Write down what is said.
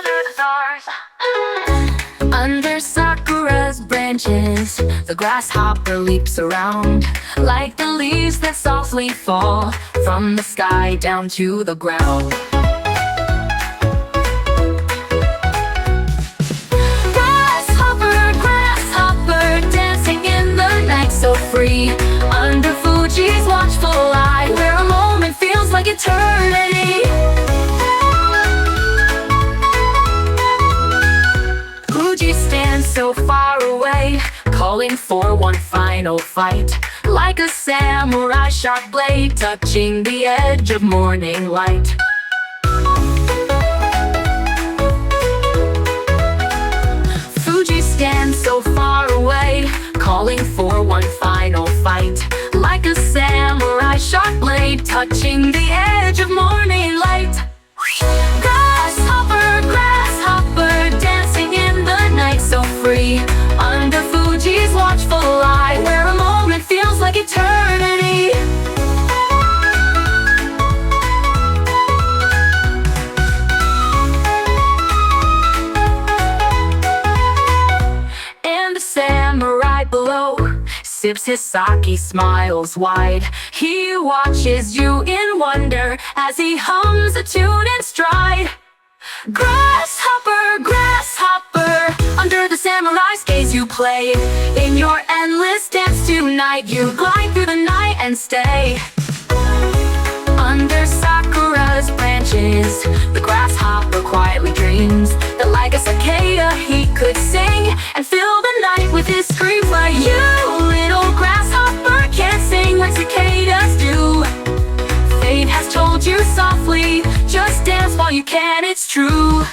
under the stars. Under Sakura's branches, the grasshopper leaps around like the leaves that softly fall from the sky down to the ground. Grasshopper, grasshopper, dancing in the night so free, under Fuji's watchful eye, where a moment feels like eternity. Fuji stands so far away, calling for one final fight, like a samurai sharp blade touching the edge of morning light. Fuji stands so far away, calling for one final fight, like a samurai sharp blade touching the edge of morning light. Grasshopper, grasshopper, dancing in the night so free, under Fuji's watchful eye, where a moment feels like eternity. And the samurai below sips his sake, smiles wide. He watches you in wonder as he hums a tune in stride. Grasshopper, grasshopper, under the samurai's gaze you play. In your endless dance tonight, you glide through the night and stay. Under Sakura's branches, the grasshopper quietly dreams that like a cicada he could sing and fill the night with his screams. But you, little grasshopper, can't sing like cicadas do. Fate has told you softly, just dance while you can, it's true.